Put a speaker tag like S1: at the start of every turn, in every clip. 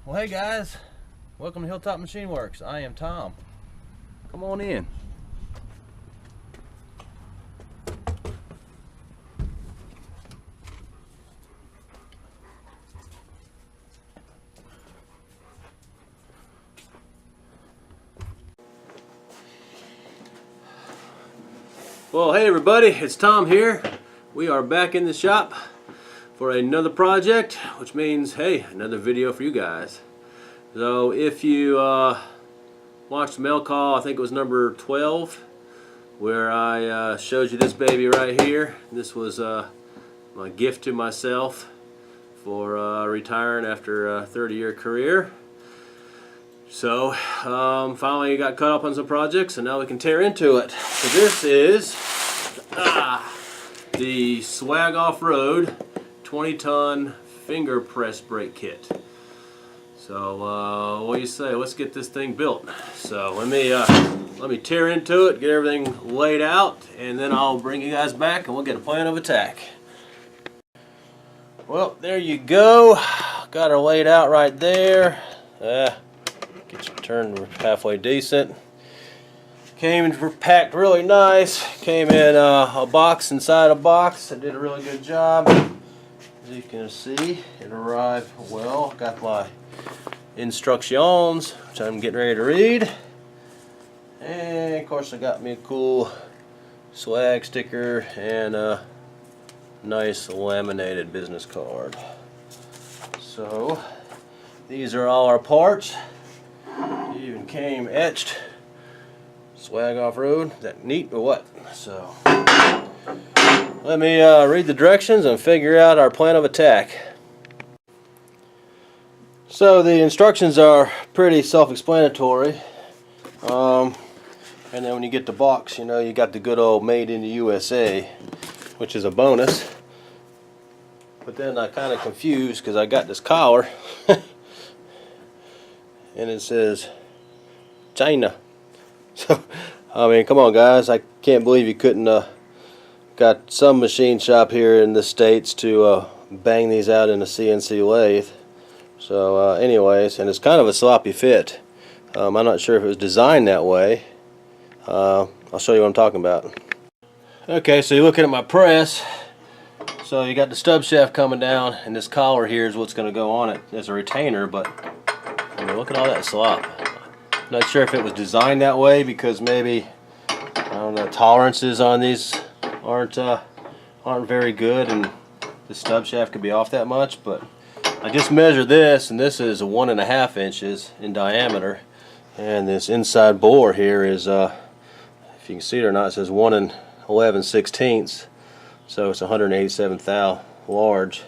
S1: Well, hey guys, welcome to Hilltop Machine Works. I am Tom. Come on in. Well, hey everybody, it's Tom here. We are back in the shop for another project, which means, hey, another video for you guys. So if you watched the mail call, I think it was number 12, where I showed you this baby right here. This was my gift to myself for retiring after a 30-year career. So finally got caught up on some projects, and now we can tear into it. So this is the Swag Off-Road 20-ton finger press brake kit. So what do you say? Let's get this thing built. So let me tear into it, get everything laid out, and then I'll bring you guys back and we'll get a plan of attack. Well, there you go. Got her laid out right there. Get you turned halfway decent. Came packed really nice. Came in a box inside a box. I did a really good job. As you can see, it arrived well. Got my instructions, which I'm getting ready to read. And of course I got me a cool swag sticker and a nice laminated business card. So these are all our parts. It even came etched. Swag Off-Road. Is that neat or what? So let me read the directions and figure out our plan of attack. So the instructions are pretty self-explanatory. And then when you get the box, you know, you got the good old made in the USA, which is a bonus. But then I kind of confused because I got this collar and it says China. So I mean, come on guys, I can't believe you couldn't got some machine shop here in the States to bang these out in a CNC lathe. So anyways, and it's kind of a sloppy fit. I'm not sure if it was designed that way. I'll show you what I'm talking about. Okay, so you're looking at my press. So you got the stub shaft coming down, and this collar here is what's going to go on it as a retainer, but I mean, look at all that slop. Not sure if it was designed that way because maybe, I don't know, tolerances on these aren't very good, and the stub shaft could be off that much. But I just measured this, and this is 1.5 inches in diameter, and this inside bore here is, if you can see it or not, it says 1 11/16, so it's 187 thou large.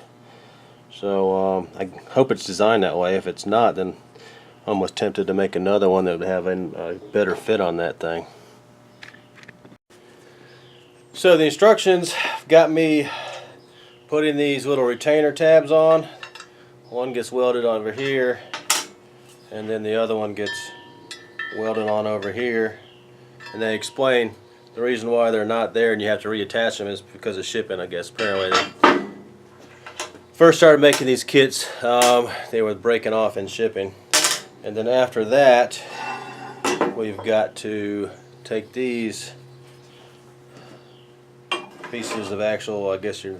S1: So I hope it's designed that way. If it's not, then I'm almost tempted to make another one that would have a better fit on that thing. So the instructions got me putting these little retainer tabs on. One gets welded over here, and then the other one gets welded on over here. And they explain the reason why they're not there and you have to reattach them is because of shipping, I guess. Apparently they first started making these kits, they were breaking off in shipping. And then after that, we've got to take these pieces of actual, I guess you're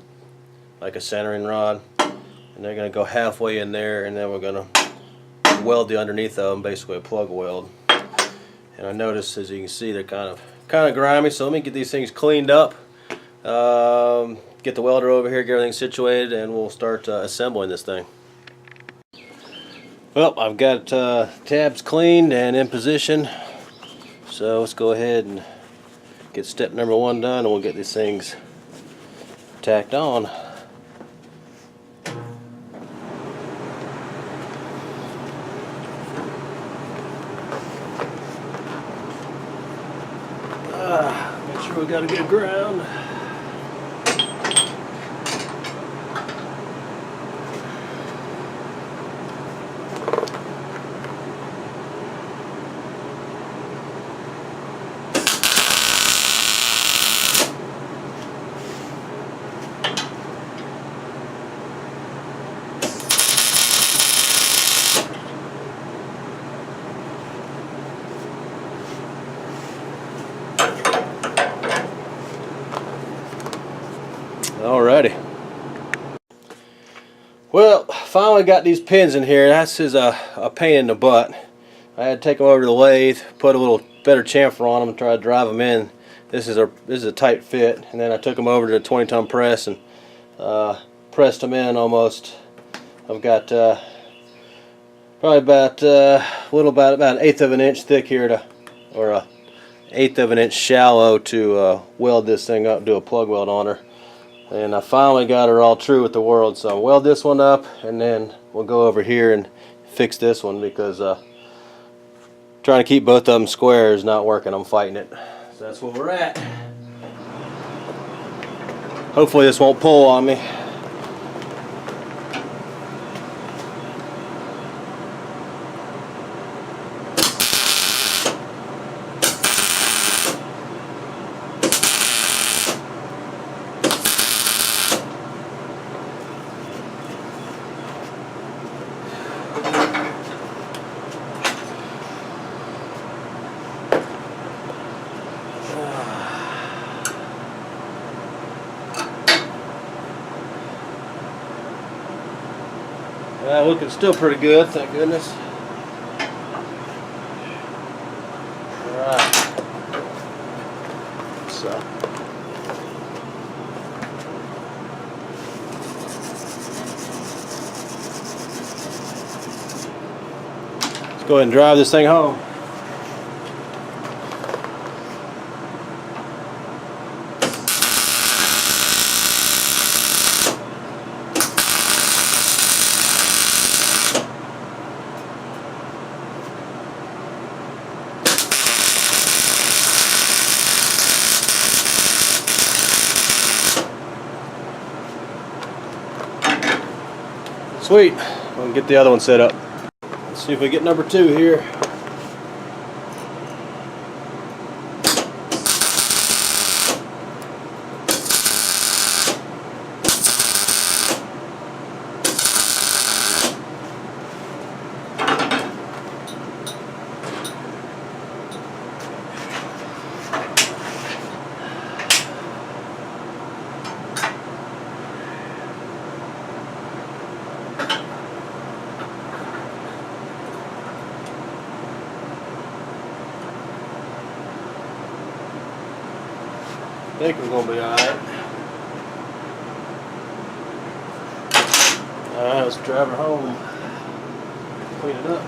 S1: like a centering rod, and they're going to go halfway in there, and then we're going to weld the underneath of them, basically a plug weld. And I noticed, as you can see, they're kind of grimy, so let me get these things cleaned up, get the welder over here, get everything situated, and we'll start assembling this thing. Well, I've got tabs cleaned and in position, so let's go ahead and get step number 1 done, and we'll get these things tacked on. Make sure we got a good ground. Alrighty. Well, finally got these pins in here. That's a pain in the butt. I had to take them over to the lathe, put a little better chamfer on them, and try to drive them in. This is a tight fit, and then I took them over to the 20-ton press and pressed them in almost. I've got probably about about an eighth of an inch thick here or a eighth of an inch shallow to weld this thing up, do a plug weld on her. And I finally got her all true with the world, so I'll weld this one up, and then we'll go over here and fix this one, because trying to keep both of them square is not working. I'm fighting it. So that's where we're at. Hopefully this won't pull on me. Looking still pretty good, thank goodness. Alright. So. Let's go ahead and drive this thing home. Sweet. We'll get the other one set up. Let's see if we get number 2 here. I think we're going to be alright. Alright, let's drive her home. Clean it up.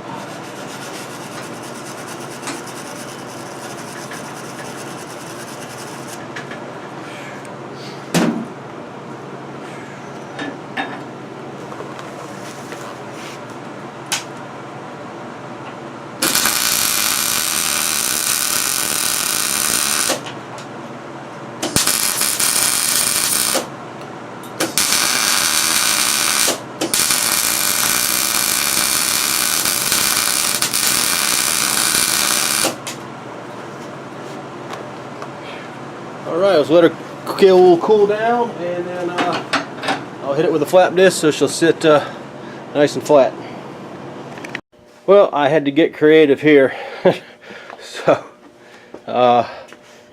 S1: Alright, let's let her cool down, and then I'll hit it with a flap disc so she'll sit nice and flat. Well, I had to get creative here. So,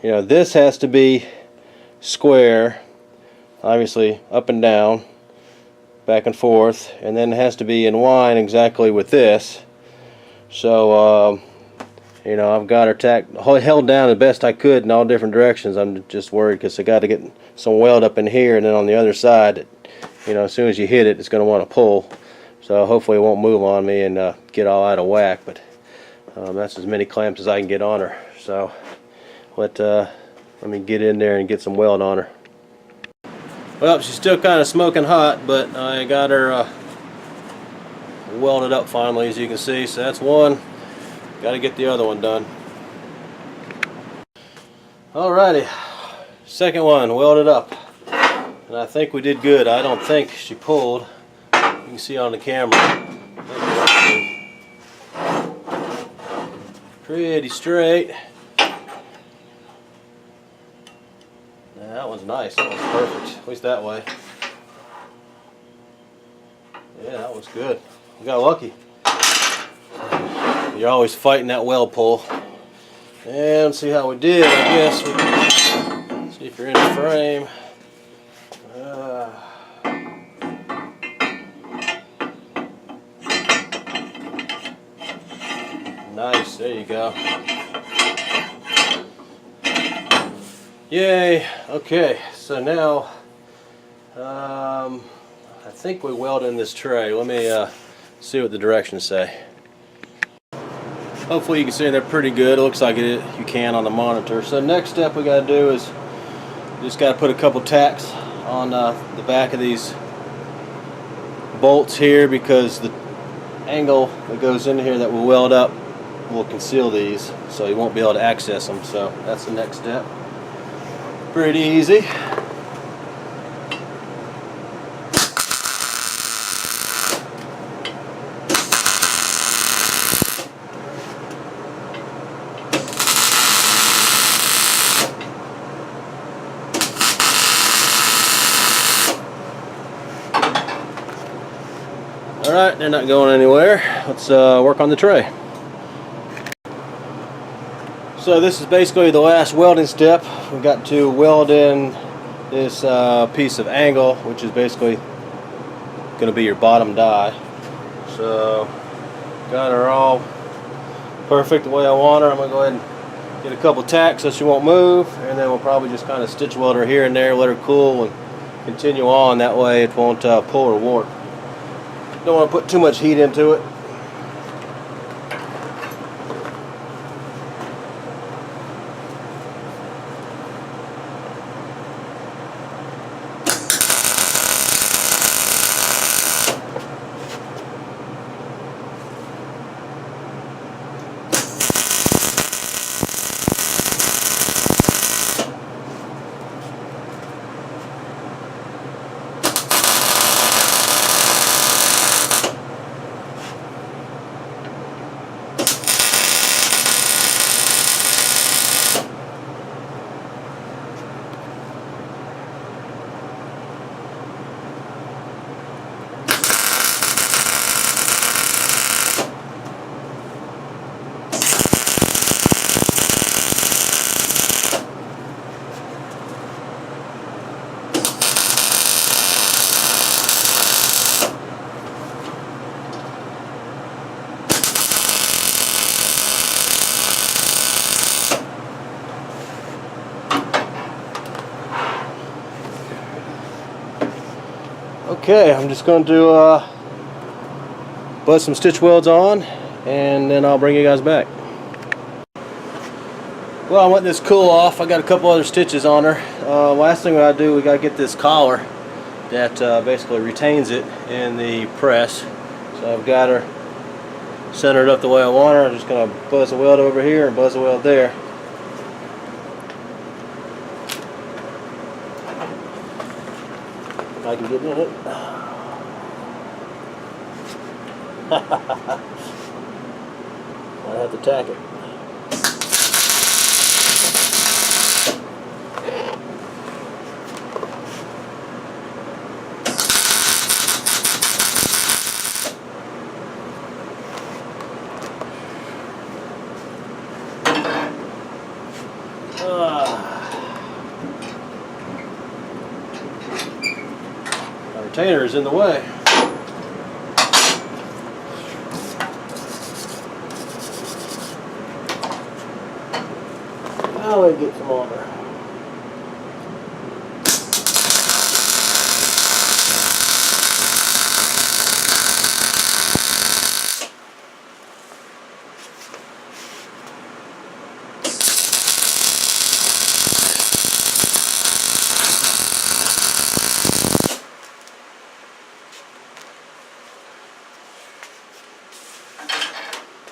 S1: you know, this has to be square, obviously up and down, back and forth, and then it has to be in line exactly with this. So, you know, I've got her held down the best I could in all different directions. I'm just worried because I got to get some weld up in here, and then on the other side, you know, as soon as you hit it, it's going to want to pull. So hopefully it won't move on me and get all out of whack. But that's as many clamps as I can get on her. So let me get in there and get some weld on her. Well, she's still kind of smoking hot, but I got her welded up finally, as you can see. So that's one. Got to get the other one done. Alrighty, second one welded up, and I think we did good. I don't think she pulled. You can see on the camera. Pretty straight. Yeah, that one's nice. That one's perfect. At least that way. Yeah, that was good. We got lucky. You're always fighting that weld pull. And see how we did. I guess we can see if you're in the frame. Nice, there you go. Yay. Okay, so now I think we welded in this tray. Let me see what the directions say. Hopefully you can see they're pretty good. It looks like you can on the monitor. So next step we got to do is just got to put a couple tacks on the back of these bolts here, because the angle that goes in here that will weld up will conceal these, so you won't be able to access them. So that's the next step. Pretty easy. Alright, they're not going anywhere. Let's work on the tray. So this is basically the last welding step. We've got to weld in this piece of angle, which is basically going to be your bottom die. So got her all perfect the way I want her. I'm going to go ahead and get a couple tacks so she won't move, and then we'll probably just kind of stitch weld her here and there, let her cool, and continue on. That way it won't pull or warp. Don't want to put too much heat into it. Okay, I'm just going to buzz some stitch welds on, and then I'll bring you guys back. Well, I want this cool off. I got a couple other stitches on her. Last thing we gotta do, we gotta get this collar that basically retains it in the press. So I've got her centered up the way I want her. I'm just gonna buzz a weld over here and buzz a weld there. If I can get in it. I have to tack it. My retainer is in the way. Now I get some on there.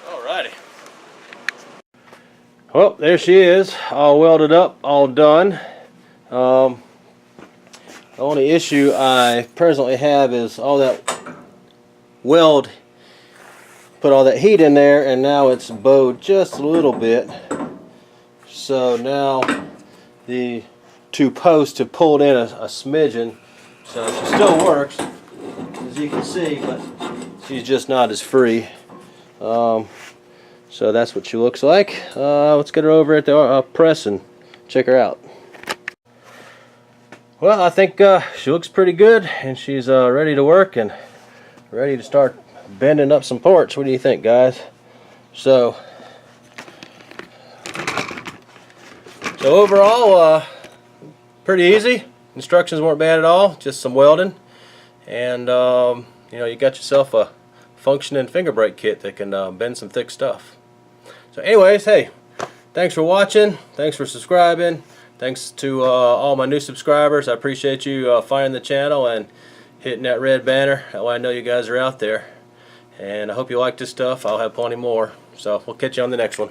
S1: Alrighty. Well, there she is, all welded up, all done. The only issue I presently have is all that weld put all that heat in there, and now it's bowed just a little bit. So now the two posts have pulled in a smidgen, so she still works, as you can see, but she's just not as free. So that's what she looks like. Let's get her over at the press and check her out. Well, I think she looks pretty good, and she's ready to work and ready to start bending up some ports. What do you think, guys? So So overall, pretty easy. Instructions weren't bad at all, just some welding, and you know, you got yourself a functioning finger brake kit that can bend some thick stuff. So anyways, hey, thanks for watching, thanks for subscribing, thanks to all my new subscribers. I appreciate you finding the channel and hitting that red banner. That way I know you guys are out there, and I hope you like this stuff. I'll have plenty more, so we'll catch you on the next one.